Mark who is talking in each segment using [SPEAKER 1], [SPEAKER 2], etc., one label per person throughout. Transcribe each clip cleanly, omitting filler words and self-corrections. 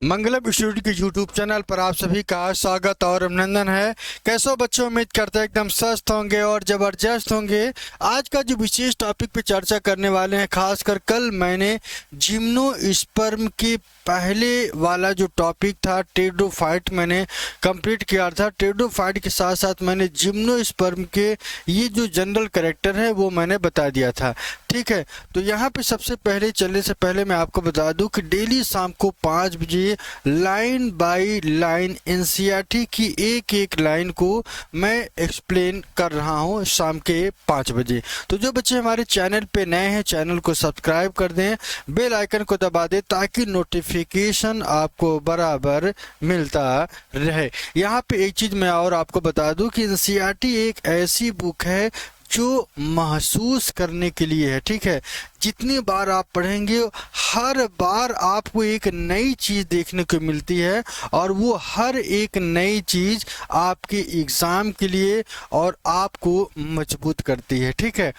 [SPEAKER 1] मंगलम institute के YouTube channel पर आप सभी का स्वागत और अभिनंदन है। कैसे हो बच्चों? उम्मीद करते हैं एकदम स्वस्थ होंगे और ज़बरदस्त होंगे। आज का जो विशेष टॉपिक पे चर्चा करने वाले हैं, खासकर कल मैंने जिम्नोस्पर्म के पहले वाला जो टॉपिक था टेरिडोफाइट मैंने कंप्लीट किया था। टेरिडोफाइट के साथ साथ मैंने जिम्नोस्पर्म के ये जो जनरल कैरेक्टर है वो मैंने बता दिया था। ठीक है, तो यहाँ पे सबसे पहले चलने से पहले मैं आपको बता दूं कि डेली शाम को 5 बजे लाइन बाय लाइन एनसीईआरटी की एक एक लाइन को मैं एक्सप्लेन कर रहा हूँ शाम के 5 बजे। तो जो बच्चे हमारे चैनल पे नए हैं, चैनल को सब्सक्राइब कर दें, बेल आइकन को दबा दें ताकि नोटिफिकेशन आपको बराबर मिलता रहे। यहाँ पे एक चीज़ मैं और आपको बता दूं कि एनसीईआरटी एक ऐसी बुक है जो महसूस करने के लिए है। ठीक है, जितनी बार आप पढ़ेंगे हर बार आपको एक नई चीज़ देखने को मिलती है और वो हर एक नई चीज़ आपके एग्ज़ाम के लिए और आपको मजबूत करती है। ठीक है,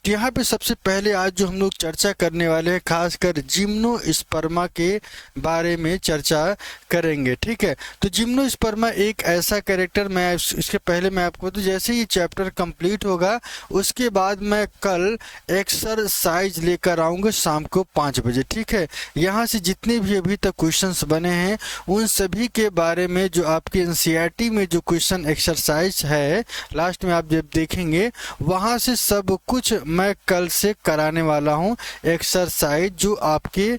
[SPEAKER 1] तो यहाँ पे सबसे पहले आज जो हम लोग चर्चा करने वाले हैं खासकर जिम्नोस्पर्मा के बारे में चर्चा करेंगे। ठीक है, तो जिम्नोस्पर्मा एक ऐसा कैरेक्टर, मैं इसके पहले मैं आपको तो जैसे ही चैप्टर कंप्लीट होगा उसके बाद मैं कल एक्सरसाइज लेकर आऊँगा शाम को 5 बजे। ठीक है, यहाँ से जितने भी अभी तक क्वेश्चंस बने हैं उन सभी के बारे में जो आपके एनसीईआरटी में जो क्वेश्चन एक्सरसाइज है लास्ट में आप जब देखेंगे वहाँ से सब कुछ मैं कल से कराने वाला हूँ। एक्सरसाइज जो आपके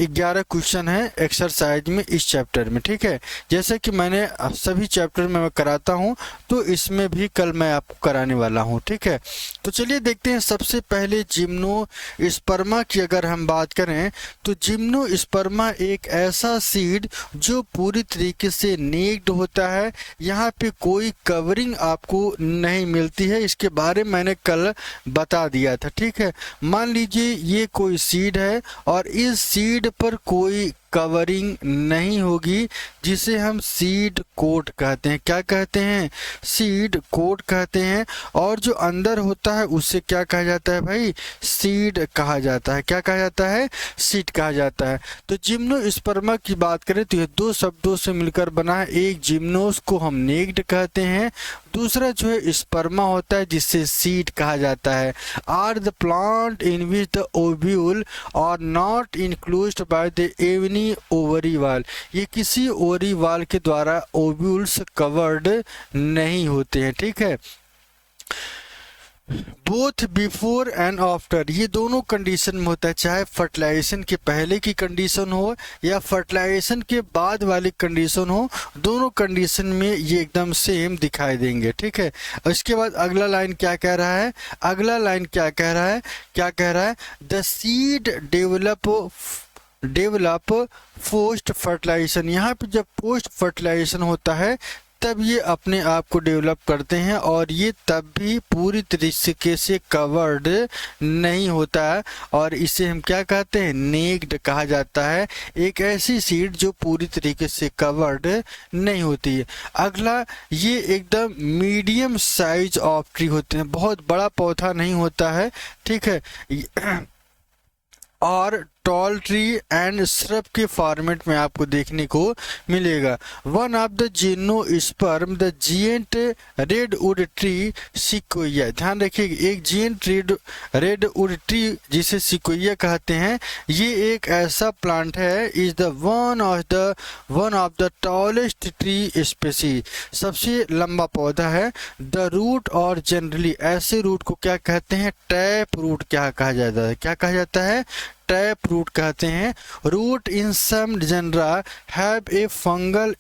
[SPEAKER 1] 11 क्वेश्चन है एक्सरसाइज में इस चैप्टर में। ठीक है, जैसे कि मैंने सभी चैप्टर में मैं कराता हूँ तो इसमें भी कल मैं आपको कराने वाला हूँ। ठीक है, तो चलिए देखते हैं। सबसे पहले जिम्नोस्पर्मा की अगर हम बात करें तो जिम्नोस्पर्मा एक ऐसा सीड जो पूरी तरीके से नेक्ड होता है। यहाँ पे कोई कवरिंग आपको नहीं मिलती है, इसके बारे में मैंने कल बता दिया था। ठीक है, मान लीजिए ये कोई सीड है और इस सीड पर कोई कवरिंग नहीं होगी जिसे हम सीड कोट कहते हैं। क्या कहते हैं? सीड कोट कहते हैं। और जो अंदर होता है उससे क्या कहा जाता है भाई? सीड कहा जाता है। क्या कहा जाता है? सीड कहा जाता है। तो जिम्नोस्पर्मा की बात करें तो ये दो शब्दों से मिलकर बना है। एक जिम्नोस को हम नेक्ड कहते हैं, दूसरा जो है स्पर्मा होता है जिससे सीड कहा जाता है। Are the plant in which the ovule are not enclosed by the एवनी ओवरी वाल। ये किसी ओवरी वाल के द्वारा ओव्यूल्स कवर्ड नहीं होते हैं। ठीक है, बोथ बिफोर एंड आफ्टर, ये दोनों कंडीशन में होता है, चाहे फर्टिलाइजेशन के पहले की कंडीशन हो या फर्टिलाइजेशन के बाद वाली कंडीशन हो, दोनों कंडीशन में ये एकदम सेम दिखाई देंगे। ठीक है, उसके बाद अगला लाइन क्या कह रहा है? अगला लाइन क्या कह रहा है? क्या कह रहा है? The seed develop post fertilisation. यहाँ पे जब पोस्ट फर्टिलाइजेशन होता है तब ये अपने आप को डेवलप करते हैं और ये तब भी पूरी तरीके से कवर्ड नहीं होता है और इसे हम क्या कहते हैं? नेक्ड कहा जाता है। एक ऐसी सीड जो पूरी तरीके से कवर्ड नहीं होती है। अगला, ये एकदम मीडियम साइज ऑफ ट्री होते हैं, बहुत बड़ा पौधा नहीं होता है। ठीक है, और टॉल ट्री एंड श्रब के फॉर्मेट में आपको देखने को मिलेगा। One of the gymnosperm the giant redwood tree sequoia. ध्यान रखिए, एक जिएंट रेडवुड ट्री जिसे सिकोया कहते हैं, ये एक ऐसा प्लांट है, is the one of the tallest tree species, सबसे लंबा पौधा है। द रूट और जनरली ऐसे रूट को क्या कहते हैं? टैप रूट क्या कहा जाता है? क्या कहा जाता है? टैप रूट कहते हैं। Root in some genera have a fungal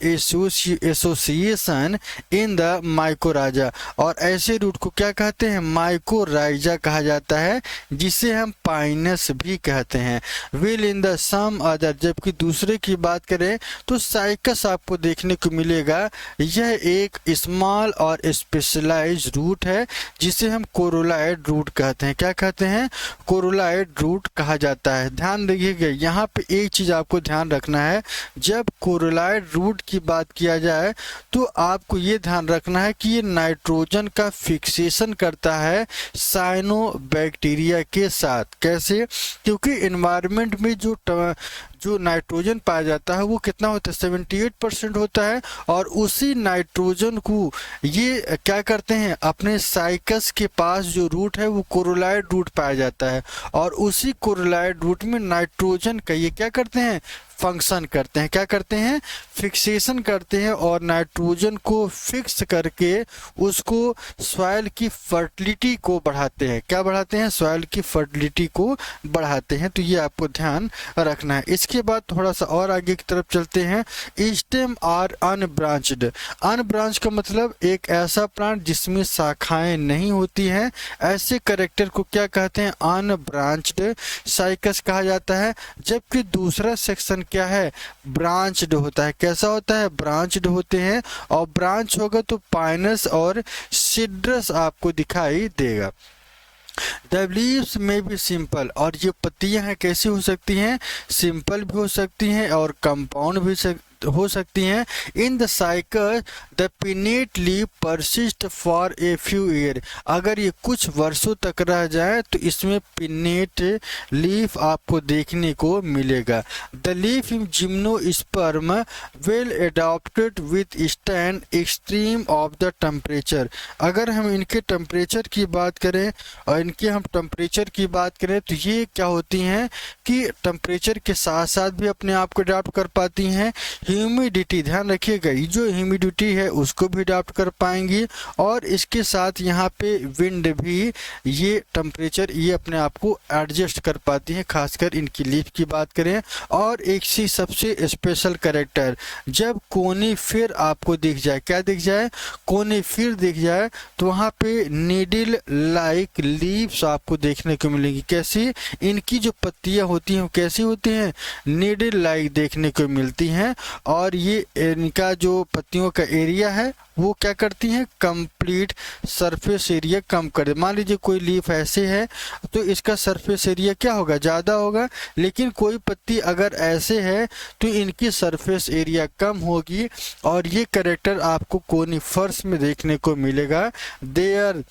[SPEAKER 1] association in the mycorrhiza, और ऐसे रूट को क्या कहते हैं? माइकोराइजा कहा जाता है, जिसे हम पाइनस भी कहते हैं। Will in the some other, जबकि दूसरे की बात करें तो साइकस आपको देखने को मिलेगा। यह एक स्मॉल और स्पेशलाइज रूट है जिसे हम कोरोलाइड रूट कहते हैं। क्या कहते हैं? कोरोलाइड रूट कहा जाता है। ध्यान रखिएगा, यहाँ पे एक चीज आपको ध्यान रखना है, जब कोरोलाइड रूट की बात किया जाए तो आपको ये ध्यान रखना है कि ये नाइट्रोजन का फिक्सेशन करता है साइनोबैक्टीरिया के साथ। कैसे? क्योंकि एनवायरनमेंट में जो नाइट्रोजन पाया जाता है वो कितना होता है, 78% होता है। और उसी नाइट्रोजन को ये क्या करते हैं, अपने साइकस के पास जो रूट है वो कोरोलाइड रूट पाया जाता है, और उसी कोरोलाइड रूट में नाइट्रोजन का ये क्या करते हैं, फंक्शन करते हैं, क्या करते हैं, फिक्सेशन करते हैं, और नाइट्रोजन को फिक्स करके उसको सॉइल की फर्टिलिटी को बढ़ाते हैं। क्या बढ़ाते हैं, सॉइल की फर्टिलिटी को बढ़ाते हैं। तो ये आपको ध्यान रखना है। इसके बाद थोड़ा सा और आगे की तरफ चलते हैं। Stem are unbranched. अनब्रांच का मतलब एक ऐसा प्लांट जिसमें शाखाएं नहीं होती हैं, ऐसे कैरेक्टर को क्या कहते हैं, अनब्रांच्ड साइकस कहा जाता है। जबकि दूसरा सेक्शन क्या है, ब्रांच्ड होता है। कैसा होता है, ब्रांच्ड होते हैं, और ब्रांच होगा तो पाइनस और सिड्रस आपको दिखाई देगा। द लीव्स में भी सिंपल, और ये पत्तियां हैं कैसी हो सकती हैं, सिंपल भी हो सकती हैं और कंपाउंड भी हो सकती हैं। In the cycle the pinnate leaf persist for a few year. अगर ये कुछ वर्षों तक रह जाए तो इसमें पिनेट लीफ आपको देखने को मिलेगा। The leaf in gymnosperm well adopted with stand extreme of the temperature. अगर हम इनके टेम्परेचर की बात करें और इनके हम टेम्परेचर की बात करें तो ये क्या होती हैं कि टेम्परेचर के साथ साथ भी अपने आप को अडॉप्ट कर पाती हैं। ह्यूमिडिटी, ध्यान रखिएगा, ये जो ह्यूमिडिटी है उसको भी अडॉप्ट कर पाएंगी, और इसके साथ यहाँ पे विंड भी, ये टेम्परेचर ये अपने आप को एडजस्ट कर पाती हैं, खासकर इनकी लीफ की बात करें। और एक सी सबसे स्पेशल कैरेक्टर, जब कोनीफर आपको दिख जाए, क्या दिख जाए, कोनीफर दिख जाए, तो वहाँ पे नीडल लाइक लीव्स आपको देखने को मिलेगी। कैसी, इनकी जो पत्तियां होती हैं वो कैसी होती हैं, नीडल लाइक देखने को मिलती हैं। और ये इनका जो पत्तियों का एरिया है वो क्या करती हैं, कंप्लीट सरफेस एरिया कम कर दे। मान लीजिए कोई लीफ ऐसे है तो इसका सरफेस एरिया क्या होगा, ज़्यादा होगा, लेकिन कोई पत्ती अगर ऐसे है तो इनकी सरफेस एरिया कम होगी। और ये कैरेक्टर आपको कोनीफर्स में देखने को मिलेगा। Their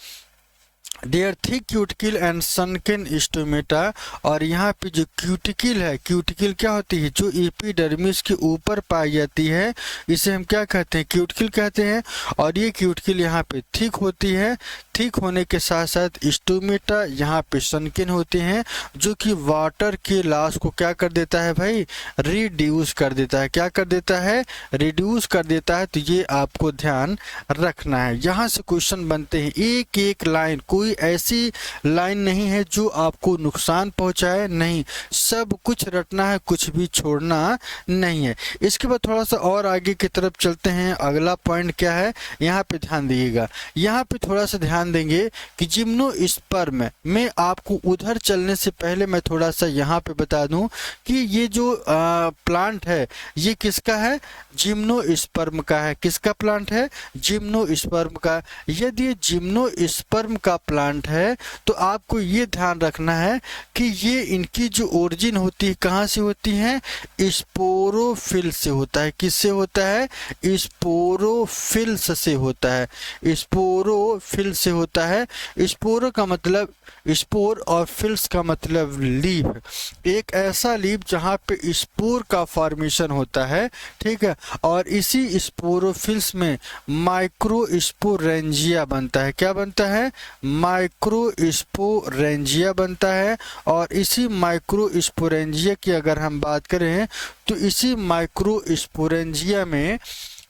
[SPEAKER 1] thick cuticle and sunken stomata. और यहाँ पे जो क्यूटिकल है, क्यूटिकल क्या होती है, जो एपिडर्मिस के ऊपर पाई जाती है, इसे हम क्या कहते हैं, क्यूटिकल कहते हैं। और ये क्यूटिकल यहाँ पे थिक होती है, थिक होने के साथ साथ स्टोमेटा यहाँ पे सनकेन होते हैं, जो कि वाटर के लॉस को क्या कर देता है भाई, रिड्यूस कर देता है। क्या कर देता है, रिड्यूस कर देता है। तो ये आपको ध्यान रखना है। यहाँ से क्वेश्चन बनते हैं, एक एक लाइन, कोई ऐसी लाइन नहीं है जो आपको नुकसान पहुंचाए, नहीं, सब कुछ रटना है, कुछ भी छोड़ना नहीं है। इसके बाद थोड़ा सा और आगे की तरफ चलते हैं। अगला पॉइंट क्या है, यहाँ पे ध्यान दीजिएगा। यहाँ पे थोड़ा सा ध्यान देंगे कि जिम्नोस्पर्म में आपको उधर चलने से पहले मैं थोड़ा सा यहाँ पे बता दूं कि ये जो प्लांट है ये किसका है, जिम्नोस्पर्म का है। किसका प्लांट है, जिम्नोस्पर्म का। यदि जिम्नोस्पर्म का प्लांट है तो आपको ये ध्यान रखना है कि ये इनकी जो ओरिजिन होती है कहाँ से होती है, स्पोरोफिल से होता है। किससे होता है, स्पोरोफिल्स से होता है, स्पोरोफिल से होता है। स्पोरो का मतलब स्पोर और फिल्स का मतलब लीफ। एक ऐसा लीफ जहाँ पे स्पोर का फॉर्मेशन होता है, ठीक है। और इसी स्पोरोफिल्स में माइक्रोस्पोरेंजिया बनता है। क्या बनता है, माइक्रोस्पोरेंजिया बनता है। और इसी माइक्रोस्पोरेंजिया की अगर हम बात करें तो इसी माइक्रोस्पोरेंजिया में,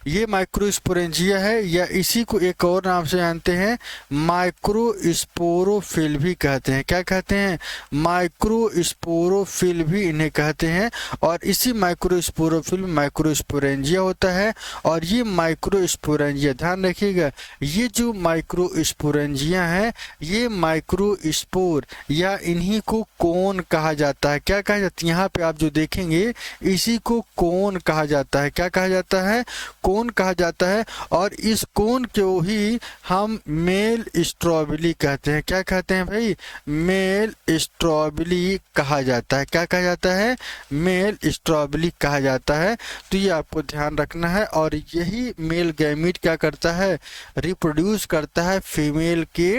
[SPEAKER 1] ये माइक्रोस्पोरेंजिया है, या इसी को एक और नाम से जानते हैं माइक्रोस्पोरोफिल भी कहते हैं। क्या कहते हैं, माइक्रोस्पोरोफिल भी इन्हें कहते हैं। और इसी माइक्रोस्पोरोफिल में माइक्रोस्पोरेंजिया होता है। और ये माइक्रोस्पोरेंजिया, ध्यान रखिएगा, ये जो माइक्रोस्पोरेंजिया है ये माइक्रोस्पोर या इन्हीं को कोन कहा जाता है। क्या कहा जाता है, यहाँ पे आप जो देखेंगे इसी को कोन कहा जाता है। क्या कहा जाता है, कोन कहा जाता है और इस कोन को ही हम मेल स्ट्रॉबेरी कहते हैं। क्या कहते हैं भाई? मेल स्ट्रॉबेरी कहा जाता है। क्या कहा जाता है? मेल स्ट्रॉबेरी कहा जाता है। तो ये आपको ध्यान रखना है। और यही मेल गैमीट क्या करता है? रिप्रोड्यूस करता है फीमेल के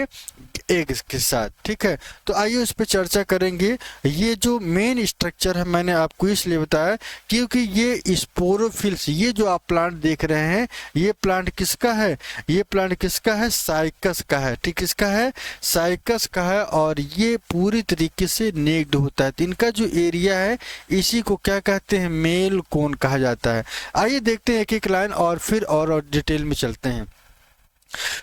[SPEAKER 1] एग्स के साथ। ठीक है, तो आइए उस पर चर्चा करेंगे। ये जो मेन स्ट्रक्चर है मैंने आपको इसलिए बताया क्योंकि ये स्पोरोफिल्स, ये जो आप प्लांट देख रहे हैं, ये प्लांट किसका है? ये प्लांट किसका है? साइकस का है। ठीक, किसका है? साइकस का है। और ये पूरी तरीके से नेक्ड होता है। तो इनका जो एरिया है इसी को क्या कहते हैं? मेल कोन कहा जाता है। आइए देखते हैं एक एक लाइन और फिर और डिटेल में चलते हैं।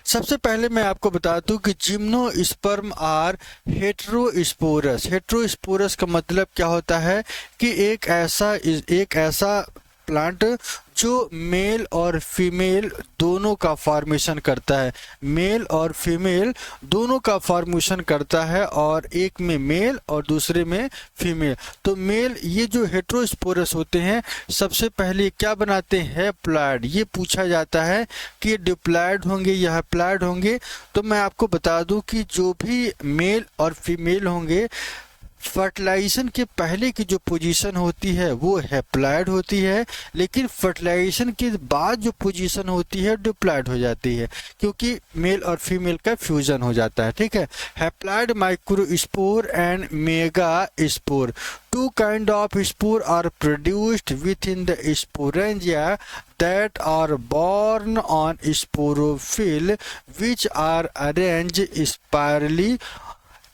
[SPEAKER 1] सबसे पहले मैं आपको बता दूं कि जिम्नोस्पर्म आर हेटेरोस्पोरस। हेटेरोस्पोरस का मतलब क्या होता है कि एक ऐसा प्लांट जो मेल और फीमेल दोनों का फॉर्मेशन करता है। मेल और फीमेल दोनों का फॉर्मेशन करता है, और एक में मेल और दूसरे में फीमेल। तो मेल, ये जो हेटेरोस्पोरस होते हैं, सबसे पहले क्या बनाते हैं? हैप्लॉइड। ये पूछा जाता है कि ये डिप्लॉइड होंगे या हैप्लॉइड होंगे। तो मैं आपको बता दूं कि जो भी मेल और फीमेल होंगे, फर्टिलाइजेशन के पहले की जो पोजीशन होती है वो हैप्लॉइड होती है, लेकिन फर्टिलाइजेशन के बाद जो पोजीशन होती है डिप्लॉइड हो जाती है, क्योंकि मेल और फीमेल का फ्यूजन हो जाता है। ठीक है, haploid microspore and mega spore, two kind of spore are produced within the sporangia that are born on sporophyll which are arranged spirally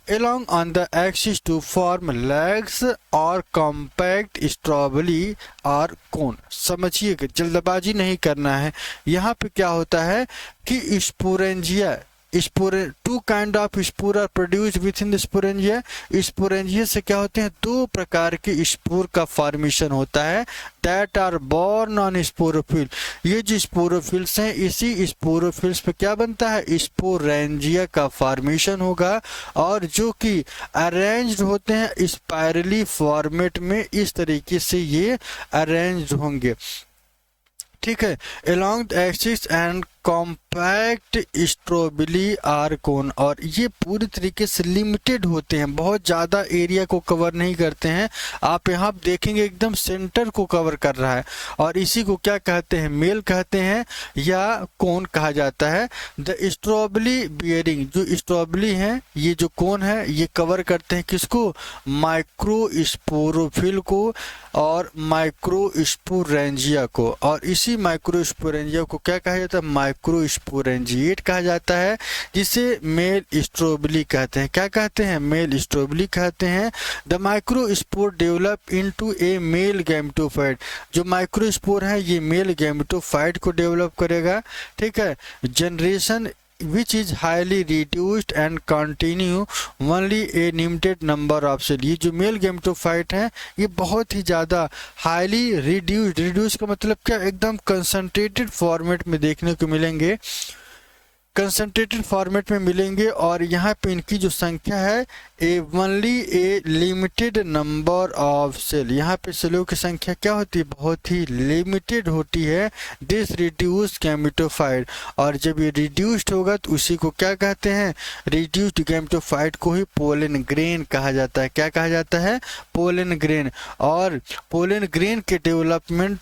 [SPEAKER 1] along on the axis to form legs or compact strawberry or cone। समझिएगा, जल्दबाजी नहीं करना है। यहाँ पे क्या होता है कि sporangia, two kind of spore are produce within the sporangia. Sporangia से क्या होते हैं? दो प्रकार के स्पोर का फॉर्मेशन होता है। That are borne on sporophyll. ये जो स्पोरोफिल्स हैं, इसी स्पोरोफिल्स पे क्या बनता है? स्पोरेंजिया का फॉर्मेशन होगा, और जो कि अरेंज्ड होते हैं स्पाइरली फॉर्मेट में। इस तरीके से ये अरेंज्ड होंगे। ठीक है, along the axis and compact strobili are cone. और ये पूरी तरीके से लिमिटेड होते हैं, बहुत ज़्यादा एरिया को कवर नहीं करते हैं। आप यहाँ देखेंगे एकदम सेंटर को कवर कर रहा है, और इसी को क्या कहते हैं? मेल कहते हैं या कोन कहा जाता है। द स्ट्रॉबेरी बियरिंग, जो स्ट्रॉबेरी है, ये जो कोन है, ये कवर करते हैं किसको? माइक्रोस्पोरोफिल को और माइक्रोस्पोरेंजिया को। और इसी माइक्रोस्पोरेंजिया को क्या कहा जाता है? माइक्रोस्पोरेंजिएट कहा जाता है, जिसे मेल स्ट्रॉबेरी कहते हैं। क्या कहते हैं? मेल स्ट्रॉबेरी कहते हैं। The microspore develop into A male gametophyte. जो माइक्रोस्पोर है ये मेल गैमेटोफाइट को डेवलप करेगा। ठीक है, generation which is highly reduced and continue only a limited number of cells। ये जो मेल गैमेटोफाइट है ये बहुत ही ज़्यादा हाईली रिड्यूस का मतलब क्या? एकदम कंसंट्रेटेड फॉर्मेट में देखने को मिलेंगे, कंसंट्रेटेड फॉर्मेट में मिलेंगे। और यहाँ पे इनकी जो संख्या है only a limited number of cell. यहाँ पे सेलों की संख्या क्या होती है? बहुत ही लिमिटेड होती है। This reduced gametophyte. और जब ये रिड्यूस्ड होगा तो उसी को क्या कहते हैं? रिड्यूस्ड गैमेटोफाइट को ही पोलन ग्रेन कहा जाता है। क्या कहा जाता है? Pollen grain. और पोलन ग्रेन के डेवलपमेंट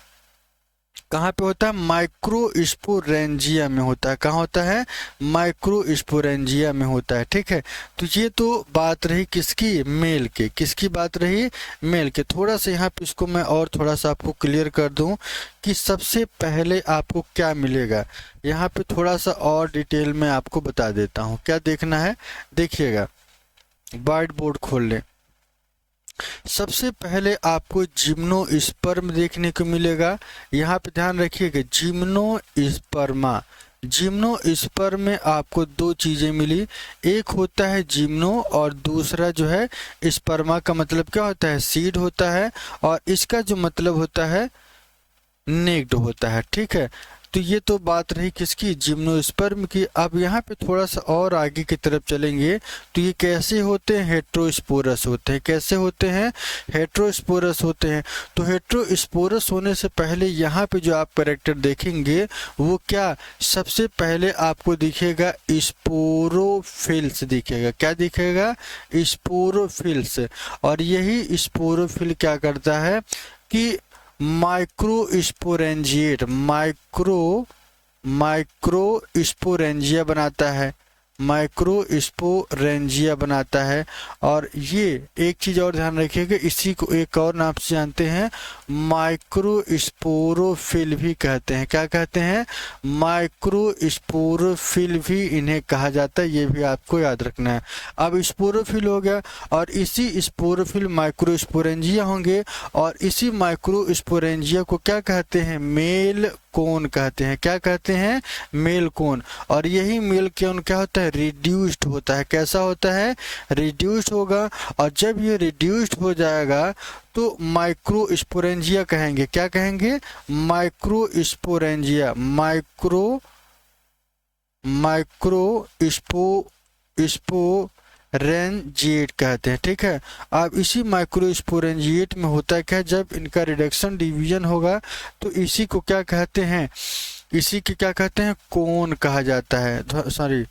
[SPEAKER 1] कहाँ पे होता है? माइक्रोस्पोरेंजिया में होता है। कहाँ होता है? माइक्रोस्पोरेंजिया में होता है। ठीक है, तो ये तो बात रही किसकी? मेल के। किसकी बात रही? मेल के। थोड़ा सा यहाँ पे इसको मैं और थोड़ा सा आपको क्लियर कर दूं कि सबसे पहले आपको क्या मिलेगा। यहाँ पे थोड़ा सा और डिटेल में आपको बता देता हूँ। क्या देखना है? देखिएगा, व्हाइट बोर्ड खोल लें। सबसे पहले आपको जिम्नोस्पर्म देखने को मिलेगा। यहाँ पे ध्यान रखिएगा, जिम्नोस्पर्मा। जिम्नोस्पर्म में आपको दो चीज़ें मिली, एक होता है जिम्नो और दूसरा जो है स्पर्मा का मतलब क्या होता है? सीड होता है, और इसका जो मतलब होता है नेक्ड होता है। ठीक है, तो ये तो बात रही किसकी, जिम्नोस्पर्म की। अब यहाँ पे थोड़ा सा और आगे की तरफ चलेंगे तो ये कैसे होते हैं, हेट्रोस्पोरस होते हैं। कैसे होते हैं, हेट्रोस्पोरस होते हैं। तो हेट्रोस्पोरस होने से पहले यहाँ पे जो आप कैरेक्टर देखेंगे वो क्या, सबसे पहले आपको दिखेगा स्पोरोफिल्स दिखेगा। क्या दिखेगा, स्पोरोफिल्स। और यही स्पोरोफिल क्या करता है कि माइक्रोस्पोरेंजिएट माइक्रोस्पोरेंजिया बनाता है, माइक्रोस्पोरेंजिया बनाता है। और ये एक चीज़ और ध्यान रखिएगा, इसी को एक और नाम से जानते हैं, माइक्रोस्पोरोफिल भी कहते हैं। क्या कहते हैं, माइक्रोस्पोरोफिल भी इन्हें कहा जाता है। ये भी आपको याद रखना है। अब स्पोरोफिल हो गया और इसी स्पोरोफिल माइक्रोस्पोरेंजिया होंगे और इसी माइक्रोस्पोरेंजिया को क्या कहते हैं, मेल कोन कहते हैं। क्या कहते हैं, मेल कोन। और यही मेल कोन क्या होता है, रिड्यूस्ड होता है। कैसा होता है, रिड्यूस्ड होगा। और जब ये रिड्यूस्ड हो जाएगा तो माइक्रोस्पोरेंजिया कहेंगे। क्या कहेंगे, माइक्रोस्पोरेंजिया, माइक्रोस्पोरेंजिएट कहते हैं। ठीक है। अब इसी माइक्रोस्पोरेंजिएट में होता क्या है, जब इनका रिडक्शन डिवीजन होगा तो इसी को क्या कहते हैं, इसी के क्या कहते हैं, कोन कहा जाता है। सॉरी,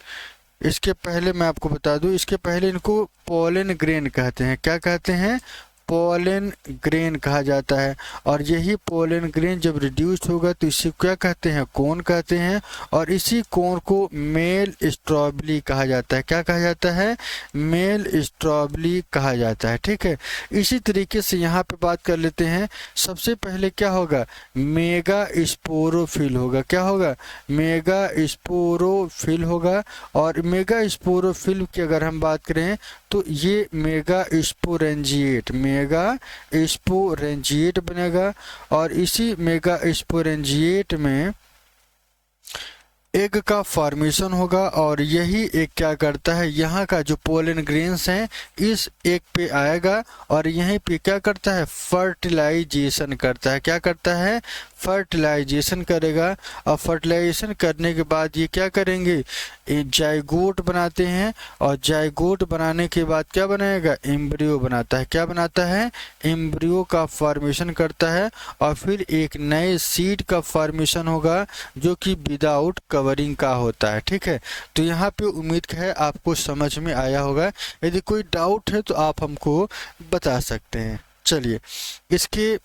[SPEAKER 1] इसके पहले मैं आपको बता दूं, इसके पहले इनको पोलन ग्रेन कहते हैं। क्या कहते हैं, पोलन ग्रेन कहा जाता है। और यही पोलन ग्रेन जब रिड्यूस्ड होगा तो इसी क्या कहते हैं, कोन कहते हैं। और इसी कोन को मेल स्ट्रॉबली कहा जाता है। क्या कहा जाता है, मेल स्ट्रॉबली कहा जाता है। ठीक है। इसी तरीके से यहाँ पे बात कर लेते हैं। सबसे पहले क्या होगा, मेगा स्पोरोफिल होगा। क्या होगा, मेगा स्पोरोफिल होगा। और मेगा स्पोरोफिल की अगर हम बात करें तो ये मेगा स्पोरेंजिएट बनेगा। और इसी मेगा स्पोरेंजिएट में एग का फॉर्मेशन होगा। और यही एग क्या करता है, यहाँ का जो पोलन ग्रेन्स हैं इस एग पे आएगा और यहीं पे क्या करता है, फर्टिलाइजेशन करता है। क्या करता है, फर्टिलाइजेशन करेगा। और फर्टिलाइजेशन करने के बाद ये क्या करेंगे, जाइगोट बनाते हैं। और जाइगोट बनाने के बाद क्या बनाएगा, एम्ब्रियो बनाता है। क्या बनाता है, एम्ब्रियो का फॉर्मेशन करता है। और फिर एक नए सीड का फॉर्मेशन होगा जो कि विदाउट कवरिंग का होता है। ठीक है। तो यहाँ पे उम्मीद है आपको समझ में आया होगा। यदि कोई डाउट है तो आप हमको बता सकते हैं। चलिए इसके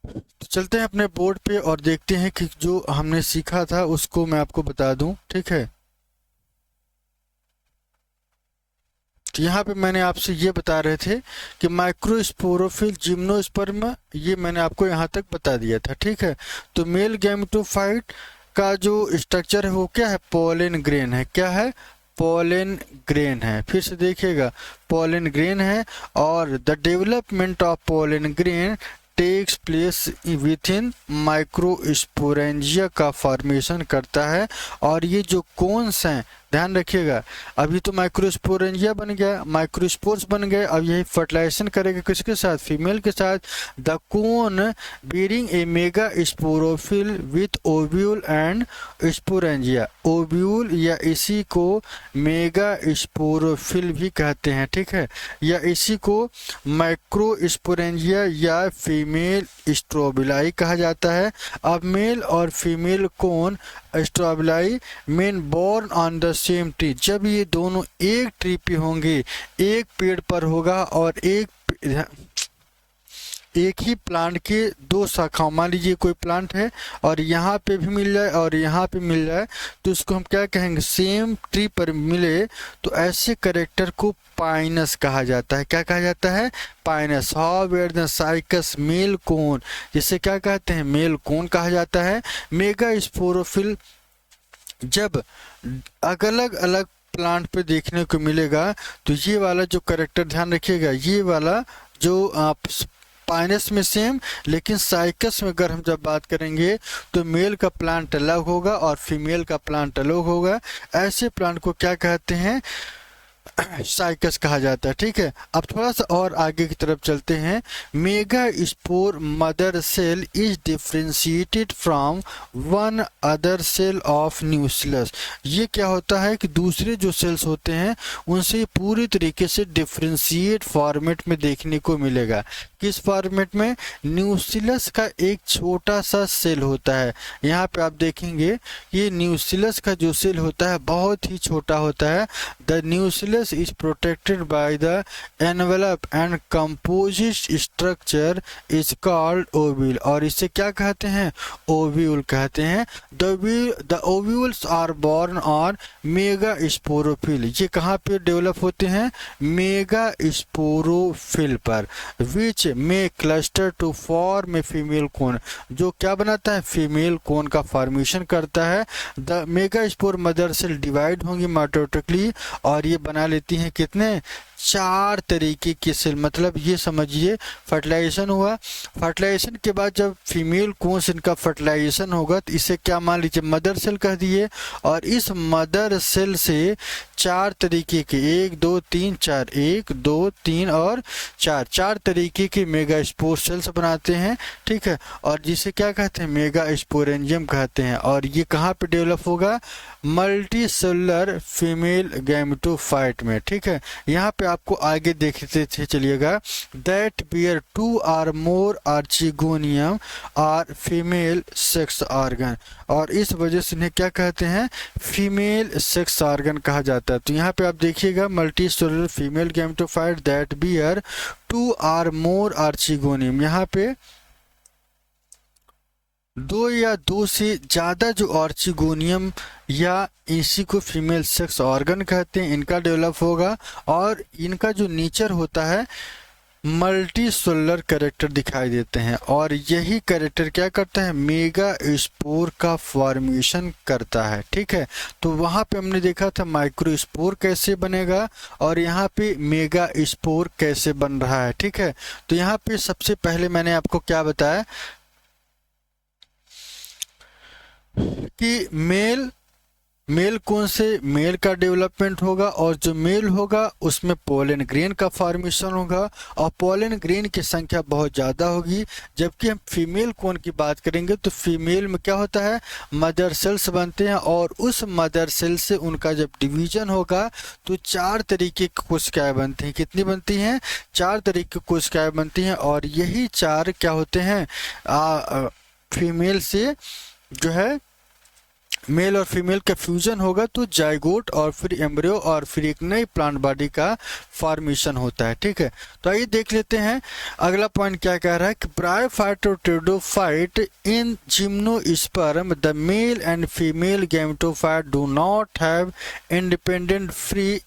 [SPEAKER 1] तो चलते हैं अपने बोर्ड पे और देखते हैं कि जो हमने सीखा था उसको मैं आपको बता दूं। ठीक है। तो यहाँ पे मैंने आपसे ये बता रहे थे कि माइक्रोस्पोरोफिल, जिम्नोस्पर्म, ये मैंने आपको यहाँ तक बता दिया था। ठीक है। तो मेल गैमेटोफाइट का जो स्ट्रक्चर है वो क्या है, पोलन ग्रेन है। क्या है, पोलन ग्रेन है। फिर से देखिएगा, पोलन ग्रेन है। और the development of pollen grain takes place within microsporangia का फॉर्मेशन करता है। और ये जो कोन्स हैं, ध्यान रखिएगा, अभी तो माइक्रोस्पोरेंजिया बन गया, माइक्रोस्पोर्स बन गए। अब यही फर्टिलाइजेशन करेगा किसके साथ, फीमेल के साथ। The cone bearing a mega sporophyll with ovule and sporangia. Ovule या इसी को मेगा स्पोरोफिल भी कहते हैं। ठीक है। या इसी को माइक्रोस्पोरेंजिया या फीमेल स्ट्रोबिलाई कहा जाता है। अब मेल और female cone strobili men borne on the same tree, जब ये दोनों एक ट्री पे होंगे, एक पेड़ पर होगा और एक ही प्लांट के दो शाखाओं, मान लीजिए कोई प्लांट है और यहाँ पे भी मिल जाए और यहाँ पे मिल जाए तो उसको हम क्या कहेंगे, सेम ट्री पर मिले तो ऐसे कैरेक्टर को पाइनस कहा जाता है। क्या कहा जाता है, Pinus. However the cycas male cone, जिसे क्या कहते हैं, मेल कोन कहा जाता है। मेगा स्पोरोफिल जब अलग अलग प्लांट पे देखने को मिलेगा तो ये वाला जो कैरेक्टर ध्यान रखिएगा, ये वाला जो आप पाइनस में सेम, लेकिन साइकस में अगर हम जब बात करेंगे तो मेल का प्लांट अलग होगा और फीमेल का प्लांट अलग होगा। ऐसे प्लांट को क्या कहते हैं, साइकस कहा जाता है। ठीक है, अब थोड़ा सा और आगे की तरफ चलते हैं। Mega spore mother cell is differentiated from one other cell of nucleus. ये क्या होता है कि दूसरे जो सेल्स होते हैं उनसे पूरी तरीके से डिफ्रेंशिएट फॉर्मेट में देखने को मिलेगा। किस फॉर्मेट में? न्यूक्लियस का एक छोटा सा सेल होता है। यहाँ पे आप देखेंगे ये न्यूक्लियस का जो सेल होता है बहुत ही छोटा होता है। The nucleus is protected by the envelope and composite structure is called ovule. और इसे क्या कहते हैं? ओव्यूल कहते हैं। The ovules are borne on mega sporophyll. ये कहाँ पे डेवलप होते हैं? मेगा स्पोरोफिल पर। विच में cluster to form a female cone, जो क्या बनाता है? फीमेल कोन का फॉर्मेशन करता है। The mega spore mother cell divide होंगी माइटोटिकली और ये बना लेती हैं कितने? 4 तरीके के सेल। मतलब ये समझिए फर्टिलाइजेशन हुआ, फर्टिलाइजेशन के बाद जब फीमेल कोन्स इनका फर्टिलाइजेशन होगा तो इसे क्या मान लीजिए? मदर सेल कह दिए। और इस मदर सेल से 4 तरीके के 1 2 3 4 1 2 3 और 4 तरीके के मेगा स्पोर सेल्स बनाते हैं। ठीक है, और जिसे क्या कहते हैं? मेगा स्पोरेंजियम कहते हैं। और ये कहाँ पे डेवलप होगा? मल्टी सेलुलर फीमेल गैमेटोफाइट में। ठीक है, यहाँ पे आपको आगे देखते थे चलिएगा। That bear 2 or more archegonium और फीमेल सेक्स ऑर्गन। और इस वजह से इन्हें क्या कहते हैं? फीमेल सेक्स ऑर्गन कहा जाता है। तो यहाँ पे आप देखिएगा multi cellular female gametophyte that bear 2 or more archegonium. यहाँ पे 2 या 2 से ज़्यादा जो आर्चिगोनियम या इसी को फीमेल सेक्स ऑर्गन कहते हैं, इनका डेवलप होगा। और इनका जो नेचर होता है मल्टी सेलुलर कैरेक्टर दिखाई देते हैं। और यही कैरेक्टर क्या करता है? मेगा स्पोर का फॉर्मेशन करता है। ठीक है, तो वहाँ पे हमने देखा था माइक्रो स्पोर कैसे बनेगा और यहाँ पे मेगा स्पोर कैसे बन रहा है। ठीक है, तो यहाँ पे सबसे पहले मैंने आपको क्या बताया कि मेल कौन से मेल का डेवलपमेंट होगा और जो मेल होगा उसमें पोलन ग्रेन का फॉर्मेशन होगा और पोलन ग्रेन की संख्या बहुत ज़्यादा होगी। जबकि हम फीमेल कौन की बात करेंगे तो फीमेल में क्या होता है? मदर सेल्स बनते हैं और उस मदर सेल से उनका जब डिवीजन होगा तो 4 तरीके की कोशिकाएं बनती हैं। कितनी बनती हैं? 4 तरीके की कोशिकाएं बनती हैं और यही 4 क्या होते हैं? फीमेल से जो है मेल और फीमेल का फ्यूजन होगा तो जाइगोट और फिर एम्ब्रियो और फिर एक नई प्लांट बॉडी का फॉर्मेशन होता है। ठीक है, तो आइए देख लेते हैं अगला पॉइंट क्या कह रहा है कि ब्रायोफाइट और pteridophyte in gymnosperm the male and female gametophyte do not have independent free.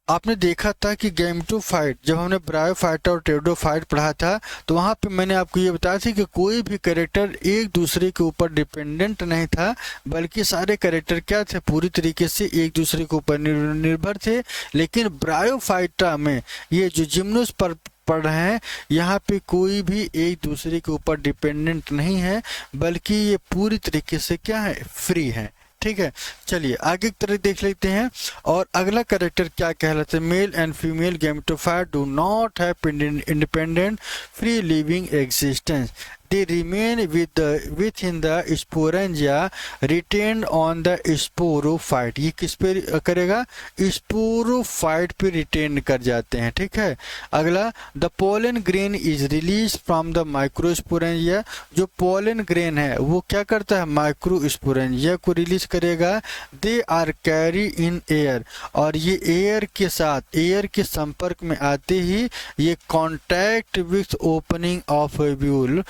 [SPEAKER 1] आपने देखा था कि गैमेटोफाइट जब हमने ब्रायोफाइट और टेरिडोफाइट पढ़ा था तो वहाँ पे मैंने आपको ये बताया था कि कोई भी कैरेक्टर एक दूसरे के ऊपर डिपेंडेंट नहीं था, बल्कि सारे कैरेक्टर क्या थे? पूरी तरीके से एक दूसरे के ऊपर निर्भर थे। लेकिन ब्रायोफाइटा में ये जो जिम्नोस पर पढ़ रहे हैं यहाँ पे कोई भी एक दूसरे के ऊपर डिपेंडेंट नहीं है, बल्कि ये पूरी तरीके से क्या है? फ्री है। ठीक है, चलिए आगे की तरफ देख लेते हैं। और अगला कैरेक्टर क्या कहलाता है? Male and female gametophyte do not have independent free living existence. They remain within the sporangia retained on the sporophyte। ये किस पे करेगा? स्पोरोफाइट पे रिटेन कर जाते हैं। ठीक है, अगला the pollen grain is release from the microsporangia. जो पोलन ग्रेन है वो क्या करता है? माइक्रोस्पोरेंजिया को रिलीज करेगा। They are carry in air और ये एयर के साथ एयर के संपर्क में आते ही ये contact with opening of ovule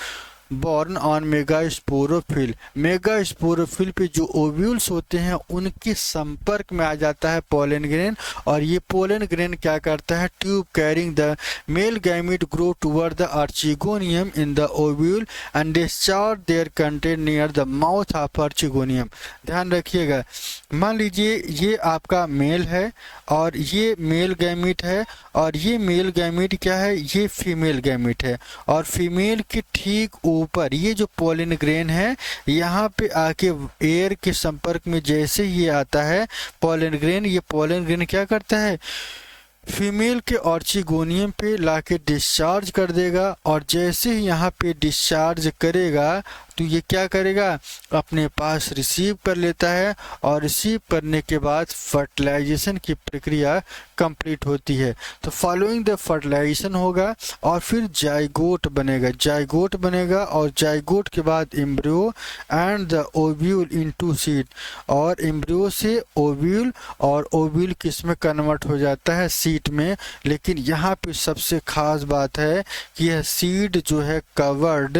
[SPEAKER 1] born on megasporophyll. Megasporophyll पे जो ओव्यूल्स होते हैं उनके संपर्क में आ जाता है पोलन ग्रेन और ये पोलन ग्रेन क्या करता है? Tube carrying the male gamete grow toward the archegonium in the ovule and discharge their content near the mouth of archegonium. ध्यान रखिएगा, मान लीजिए ये आपका मेल है और ये मेल गैमेट है और ये मेल गैमेट क्या है? ये फीमेल गैमेट है और फीमेल के ठीक ऊपर ये जो पोलन ग्रेन है यहाँ पे आके एयर के संपर्क में जैसे ही आता है पोलन ग्रेन, ये पोलन ग्रेन क्या करता है फीमेल के ऑर्चिगोनियम पे लाके डिस्चार्ज कर देगा, और जैसे ही यहाँ पे डिस्चार्ज करेगा तो ये क्या करेगा अपने पास रिसीव कर लेता है, और रिसीव करने के बाद फर्टिलाइजेशन की प्रक्रिया कंप्लीट होती है। तो फॉलोइंग द फर्टिलाइजेशन होगा और फिर जाइगोट बनेगा, जाइगोट बनेगा और जाइगोट के बाद embryo and the ovule into seed, और एम्ब्रियो से ओव्यूल और ओव्यूल किस में कन्वर्ट हो जाता है सीड में। लेकिन यहाँ पे सबसे खास बात है कि यह सीड जो है कवर्ड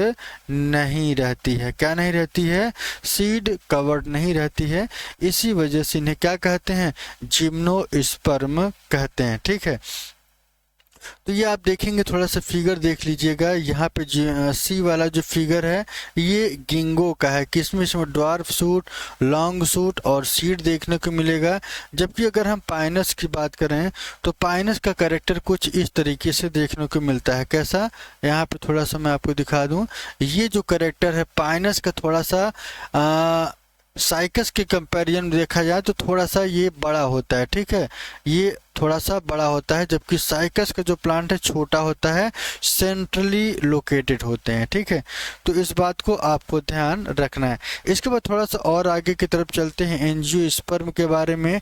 [SPEAKER 1] नहीं रहती है। क्या नहीं रहती है? सीड कवर्ड नहीं रहती है। इसी वजह से इन्हें क्या कहते हैं? जिम्नोस्पर्म कहते हैं। ठीक है, तो ये आप देखेंगे, थोड़ा सा फिगर देख लीजिएगा। यहाँ पे सी वाला जो फिगर है ये गिंगो का है, किसमें इसमें ड्वार्फ सूट, लॉन्ग सूट और सीड देखने को मिलेगा। जबकि अगर हम पाइनस की बात करें तो पाइनस का कैरेक्टर कुछ इस तरीके से देखने को मिलता है। कैसा? यहाँ पे थोड़ा सा मैं आपको दिखा दूँ, ये जो कैरेक्टर है पाइनस का थोड़ा सा साइकस के कंपैरिजन देखा जाए तो थोड़ा सा ये बड़ा होता है। ठीक है, ये थोड़ा सा बड़ा होता है, जबकि साइकस का जो प्लांट है छोटा होता है, सेंट्रली लोकेटेड होते हैं। ठीक है, तो इस बात को आपको ध्यान रखना है। इसके बाद थोड़ा सा और आगे की तरफ चलते हैं एंजियोस्पर्म के बारे में।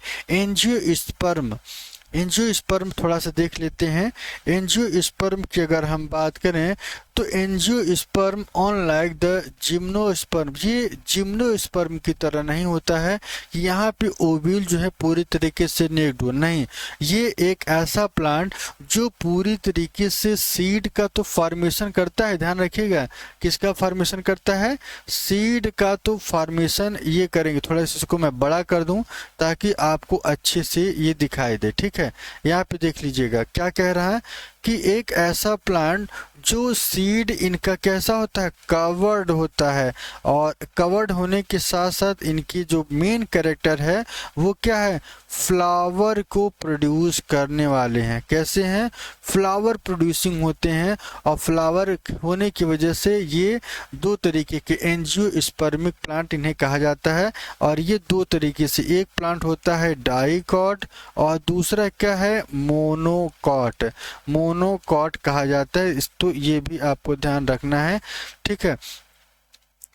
[SPEAKER 1] एंजियोस्पर्म थोड़ा सा देख लेते हैं। एंजियोस्पर्म की अगर हम बात करें तो एंजियोस्पर्म अनलाइक द जिम्नोस्पर्म, ये जिम्नोस्पर्म की तरह नहीं होता है कि यहाँ पे ओव्यूल जो है पूरी तरीके से नेक्ड हो, नहीं। ये एक ऐसा प्लांट जो पूरी तरीके से सीड का तो फॉर्मेशन करता है, ध्यान रखिएगा, किसका फॉर्मेशन करता है? सीड का तो फॉर्मेशन ये करेंगे। थोड़ा सा इसको मैं बड़ा कर दूं ताकि आपको अच्छे से ये दिखाई दे। ठीक है, यहाँ पे देख लीजिएगा क्या कह रहा है कि एक ऐसा प्लांट जो सीड इनका कैसा होता है? कवर्ड होता है, और कवर्ड होने के साथ साथ इनकी जो मेन कैरेक्टर है वो क्या है? फ्लावर को प्रोड्यूस करने वाले हैं। कैसे हैं? फ्लावर प्रोड्यूसिंग होते हैं, और फ्लावर होने की वजह से ये दो तरीके के एंजियोस्पर्मिक प्लांट इन्हें कहा जाता है। और ये दो तरीके से, एक प्लांट होता है डाइकॉट और दूसरा क्या है? मोनोकॉट। मोनोकॉट कहा जाता है, तो ये भी आपको ध्यान रखना है। ठीक है,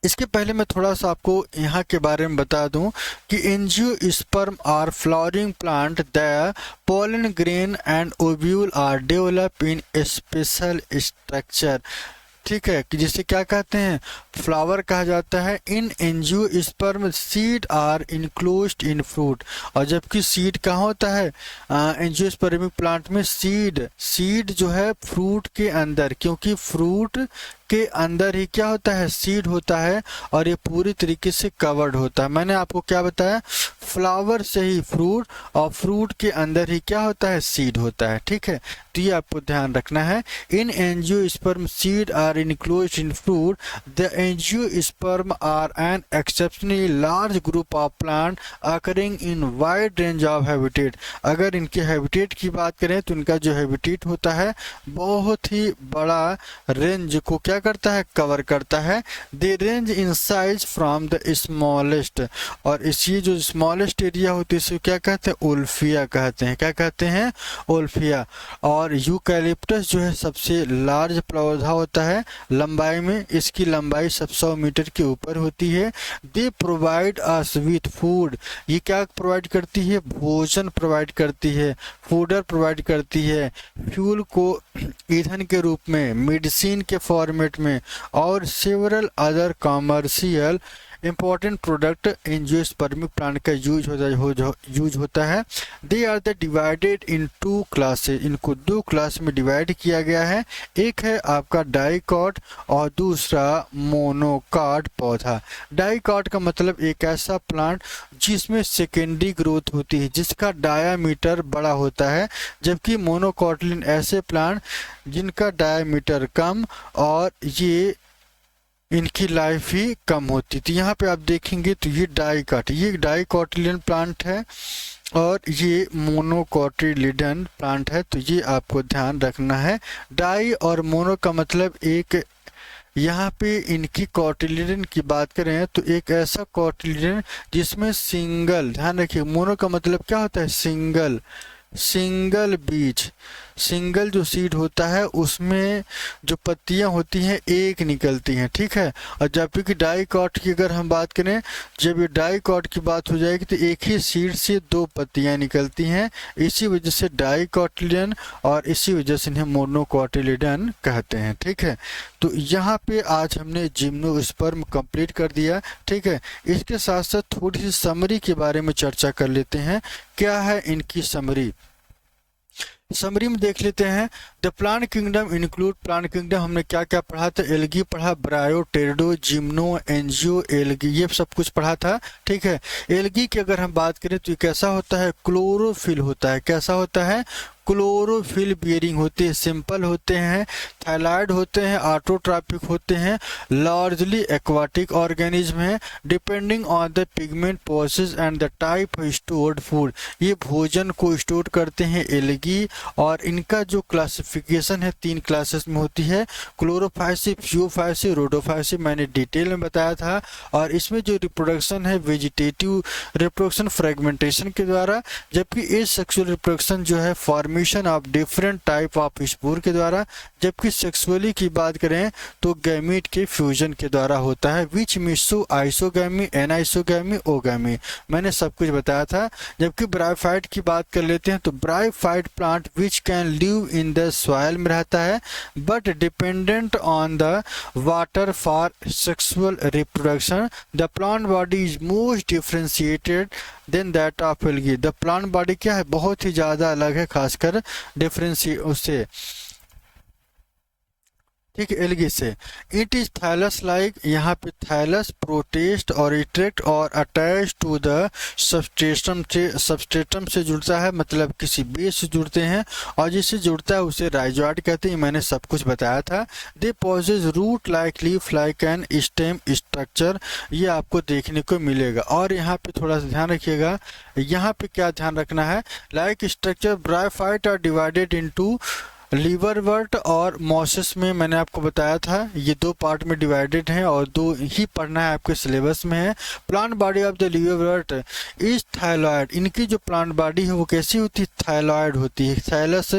[SPEAKER 1] इसके पहले मैं थोड़ा सा आपको यहाँ के बारे में बता दूं कि angiosperm are flowering plant, the pollen grain and ovule are develop in special structure. ठीक है, कि जिसे क्या कहते हैं? फ्लावर कहा जाता है। In angiosperm seed are enclosed in fruit, और जबकि सीड कहाँ होता है? एंजियोस्पर्मिक प्लांट में सीड जो है फ्रूट के अंदर, क्योंकि फ्रूट के अंदर ही क्या होता है? सीड होता है, और ये पूरी तरीके से कवर्ड होता है। मैंने आपको क्या बताया? फ्लावर से ही फ्रूट, और फ्रूट के अंदर ही क्या होता है? सीड होता है। ठीक है, तो ये आपको ध्यान रखना है। In angiosperm seed are enclosed in fruit, the angiosperm are an exceptionally large group of plant occurring in wide range of habitat. अगर इनके हैबिटेट की बात करें तो इनका जो हैबिटेट होता है बहुत ही बड़ा रेंज को क्या करता है? कवर करता है। They range in size from the smallest, और इसी जो स्मॉलेस्ट एरिया होती है इसे क्या कहते हैं? ओल्फिया कहते हैं। क्या कहते हैं? ओल्फिया। और यूकैलिप्टस जो है सबसे लार्ज पौधा होता है लंबाई में, इसकी लंबाई 100 मीटर के ऊपर होती है। They provide us with food, ये क्या प्रोवाइड करती है? भोजन प्रोवाइड करती है, फूडर प्रोवाइड करती है, फ्यूल को ईंधन के रूप में, मेडिसिन के फॉर्मेट में, और several other commercial important product angiospermic plant का यूज होता है। They are the divided in 2 classes, इनको 2 क्लास में डिवाइड किया गया है। एक है आपका डाइकॉट और दूसरा मोनोकॉट पौधा। डाइकॉट का मतलब एक ऐसा प्लांट जिसमें सेकेंडरी ग्रोथ होती है, जिसका डायामीटर बड़ा होता है, जबकि मोनोकॉटलिन ऐसे प्लांट जिनका डायामीटर कम और ये इनकी लाइफ ही कम होती थी। यहाँ पे आप देखेंगे तो ये डाइकॉटिलिडन प्लांट है और ये मोनोकॉटिलिडन प्लांट है, तो ये आपको ध्यान रखना है। डाई और मोनो का मतलब एक यहाँ पे इनकी कॉटिलिडन की बात करें तो एक ऐसा कॉटिलिडन जिसमें सिंगल, ध्यान रखिए मोनो का मतलब क्या होता है, सिंगल, सिंगल बीज, सिंगल जो सीड होता है उसमें जो पत्तियां होती हैं एक निकलती हैं, ठीक है। और जबकि डाइकॉट की अगर हम बात करें, जब ये डाइकॉट की बात हो जाएगी तो एक ही सीड से दो पत्तियां निकलती हैं, इसी वजह से डाइकॉटिलिडन और इसी वजह से इन्हें मोनोकॉटिलिडन कहते हैं, ठीक है। तो यहाँ पे आज हमने जिम्नोस्पर्म कंप्लीट कर दिया, ठीक है। इसके साथ साथ थोड़ी सी समरी के बारे में चर्चा कर लेते हैं। क्या है इनकी समरी? समरी में देख लेते हैं। The plant kingdom include, plant kingdom हमने क्या क्या पढ़ा था, एल्गी पढ़ा, ब्रायो, टेरिडो, जिम्नो, एंजियो, एल्गी, ये सब कुछ पढ़ा था, ठीक है। एल्गी की अगर हम बात करें तो ये कैसा होता है, क्लोरोफिल होता है, कैसा होता है, क्लोरोफिल बियरिंग होते हैं, सिंपल होते हैं, थायलाइड होते हैं, ऑटोट्रॉपिक होते हैं, लार्जली एक्वाटिक ऑर्गेनिज्म है, depending on the pigment process and the type of stored food, ये भोजन को स्टोर करते हैं एल्गी। और इनका जो क्लासिफिकेशन है 3 क्लासेस में होती है, क्लोरोफाइसी, फ्यूफाइसी, रोडोफाइसी, मैंने डिटेल में बताया था। और इसमें जो रिप्रोडक्शन है वेजिटेटिव रिप्रोडक्शन फ्रेगमेंटेशन के द्वारा, जबकि एसेक्सुअल रिप्रोडक्शन जो है formation of different type of spore के द्वारा, जबकि सेक्सुअली की बात करें तो गैमीट के फ्यूजन के द्वारा होता है, विच मिसो आइसोगैमी, एनाइसोगैमी, ओगैमी, मैंने सब कुछ बताया था। जबकि ब्रायोफाइट की बात कर लेते हैं तो bryophyte plant which can live in the soil में रहता है but dependent on the water for sexual reproduction. The plant body is most differentiated than that of algae, the plant body क्या है, बहुत ही ज़्यादा अलग है खासकर डिफरेंशिएट उससे, ठीक है, एल्गी से। इट इज थैलस लाइक, यहाँ पे थैलस प्रोटेस्ट और इट्रेक्ट और अटैच टू द सबस्ट्रेटम से जुड़ता है, मतलब किसी बेस से जुड़ते हैं, और जिससे जुड़ता है उसे राइजोइड कहते हैं, मैंने सब कुछ बताया था। They possess root like leaf like and stem structure, ये आपको देखने को मिलेगा। और यहाँ पे थोड़ा सा ध्यान रखिएगा, यहाँ पे क्या ध्यान रखना है, like structure bryophyte are divided into liverwort और मॉसेस में, मैंने आपको बताया था ये 2 पार्ट में डिवाइडेड है और 2 ही पढ़ना है, आपके सिलेबस में है। Plant body of the liverwort is thalloid, इनकी जो प्लांट बॉडी है वो कैसी होती है, थायलॉइड होती है। थैलस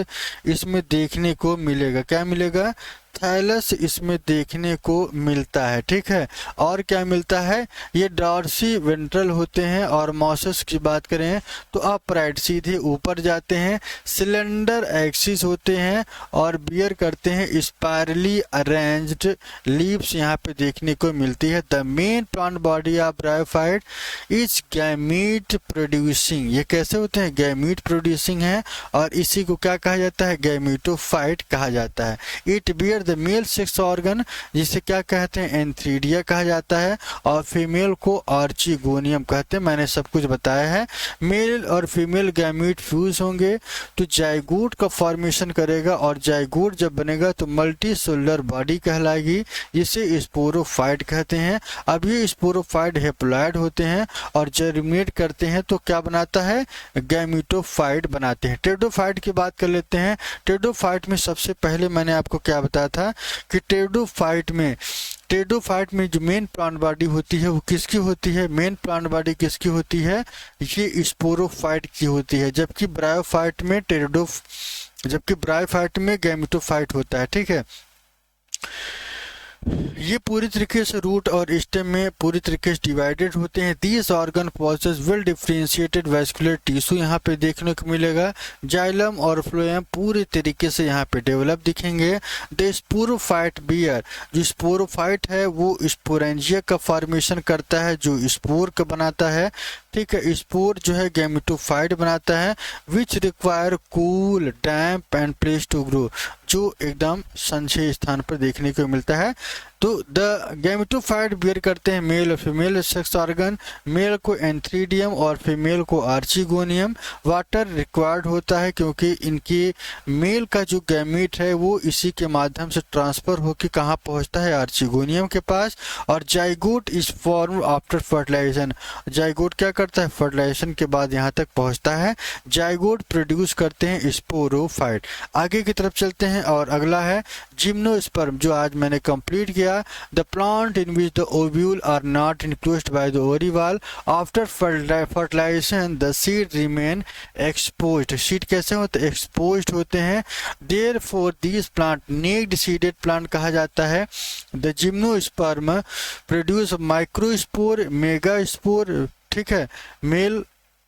[SPEAKER 1] इसमें देखने को मिलेगा, क्या मिलेगा, थैलस इसमें देखने को मिलता है, ठीक है। और क्या मिलता है, ये डॉर्सी वेंट्रल होते हैं। और मॉसेस की बात करें तो अपराइट, सीधे ऊपर जाते हैं, सिलेंडर एक्सिस होते हैं और बियर करते हैं स्पायरली अरेंज्ड लीव्स, यहाँ पे देखने को मिलती है। The main plant body of bryophyte is gamete producing, ये कैसे होते हैं, गैमीट प्रोड्यूसिंग है, और इसी को क्या कहा जाता है, गैमीटोफाइट कहा जाता है। It bear the male sex organ, जिसे क्या कहते हैं, एंथ्रीडिया कहा जाता है, और फीमेल को आर्चिगोनियम कहते हैं, मैंने सब कुछ बताया है। मेल और फीमेल गैमीट फ्यूज होंगे तो जाइगोट का फॉर्मेशन करेगा, और जाइगोट जब बनेगा तो मल्टी सेलुलर बॉडी कहलाएगी, जिसे स्पोरोफाइट कहते हैं। अब ये स्पोरोफाइट हेप्लॉइड होते हैं और जर्मिनेट करते हैं तो क्या बनाता है, गैमीटोफाइट बनाते हैं। टेरिडोफाइट की बात कर लेते हैं। टेरिडोफाइट में सबसे पहले मैंने आपको क्या बताया था कि टेरिडोफाइट में जो मेन प्लांट बॉडी होती है वो किसकी होती है, मेन प्लांट बॉडी किसकी होती है, ये स्पोरोफाइट की होती है। जबकि ब्रायोफाइट में गैमेटोफाइट होता है, ठीक है। ये पूरी तरीके से रूट और स्टेम में पूरी तरीके से डिवाइडेड होते हैं। These organ possesses well differentiated vascular tissue यहाँ पे देखने को मिलेगा। जाइलम और फ्लोएम पूरे तरीके से यहाँ पे डेवलप दिखेंगे। द स्पोरोफाइट बियर, जो स्पोरोफाइट है वो स्पोरेंजिया का फॉर्मेशन करता है, जो स्पोर का बनाता है, ठीक है। स्पोर जो है गैमेटोफाइट बनाता है, which require cool damp and place to grow, जो एकदम संछे स्थान पर देखने को मिलता है। तो द गैमेटोफाइट बियर करते हैं मेल और फीमेल सेक्स ऑर्गन, मेल को एंथ्रीडियम और फीमेल को आर्चिगोनियम। वाटर रिक्वायर्ड होता है क्योंकि इनकी मेल का जो गैमीट है वो इसी के माध्यम से ट्रांसफर होकर कहाँ पहुँचता है, आर्चिगोनियम के पास। और zygote is form after fertilisation, zygote क्या करता है, फर्टिलाइजेशन के बाद यहाँ तक पहुँचता है। जाइगोट प्रोड्यूस करते हैं स्पोरोफाइट। आगे की तरफ चलते हैं और अगला है जिम्नोस्पर्म, जो आज मैंने कंप्लीट किया। रखिएगा, the plant in which the ovule are not enclosed by the ovary wall after fertilisation the seed remain exposed. Seed कैसे होते हैं? एक्सपोज्ड होते हैं। Therefore this plant naked seeded plant कहा जाता है। The gymnosperm produce microspore megaspore, ठीक है,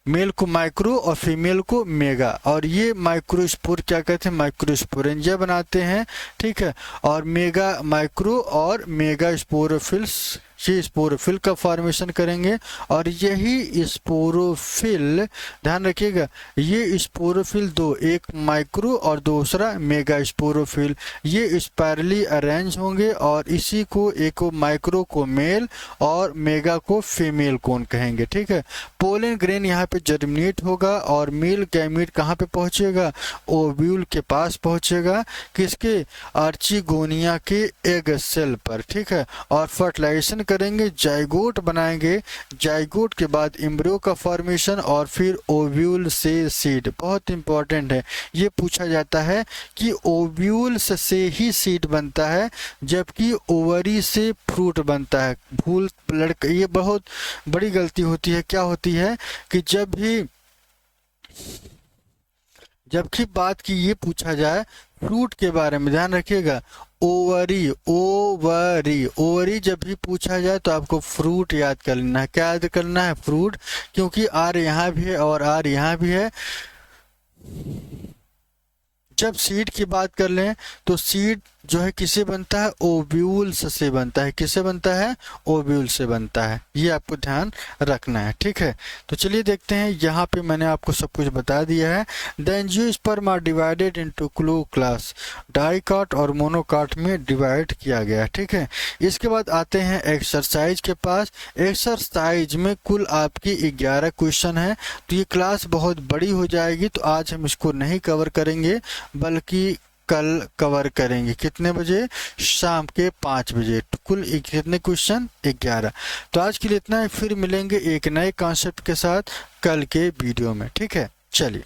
[SPEAKER 1] मेल को माइक्रो और फीमेल को मेगा, और ये माइक्रोस्पोर क्या कहते हैं? माइक्रोस्पोरेंजिया बनाते हैं, ठीक है, और मेगा माइक्रो और मेगा स्पोरोफिल्स, ये स्पोरोफिल का फॉर्मेशन करेंगे। और यही स्पोरोफिल, ध्यान रखिएगा, ये स्पोरोफिल दो, एक माइक्रो और दूसरा मेगा स्पोरोफिल, ये स्पायरली अरेंज होंगे और इसी को एक को माइक्रो को मेल और मेगा को फीमेल कोन कहेंगे, ठीक है। पोलन ग्रेन यहाँ पे जर्मिनेट होगा और मेल गैमीट कहाँ पे पहुंचेगा? ओव्यूल के पास पहुंचेगा, किसके? आर्चिगोनिया के एग सेल पर, ठीक है, और फर्टिलाइजेशन करेंगे, जाइगोट बनाएंगे, जाइगोट के बाद एम्ब्रियो का फॉर्मेशन और फिर ओव्यूल से सीड। बहुत इंपॉर्टेंट है, ये पूछा जाता है कि ओव्यूल से ही सीड बनता है जबकि ओवरी से फ्रूट बनता है। भूल लड़का, ये बहुत बड़ी गलती होती है। क्या होती है कि जबकि बात की ये पूछा जाए फ्रूट के बारे में, ध्यान रखिएगा, ओवरी ओवरी ओवरी जब भी पूछा जाए तो आपको फ्रूट याद कर लेना है। क्या याद करना है? फ्रूट, क्योंकि आर यहाँ भी है और आर यहाँ भी है। जब सीड की बात कर लें तो सीड जो है किसे बनता है? ओव्यूल्स से बनता है। किसे बनता है? ओव्यूल से बनता है। ये आपको ध्यान रखना है, ठीक है। तो चलिए देखते हैं, यहाँ पे मैंने आपको सब कुछ बता दिया है। The angiosperm are divided into clue class, dicot और मोनोकाट में डिवाइड किया गया है, ठीक है। इसके बाद आते हैं एक्सरसाइज के पास। एक्सरसाइज में कुल आपकी 11 क्वेश्चन है, तो ये क्लास बहुत बड़ी हो जाएगी, तो आज हम इसको नहीं कवर करेंगे बल्कि कल कवर करेंगे। कितने बजे? शाम के 5 बजे। कुल कितने क्वेश्चन? 11। तो आज के लिए इतना ही, फिर मिलेंगे एक नए कॉन्सेप्ट के साथ कल के वीडियो में, ठीक है। चलिए।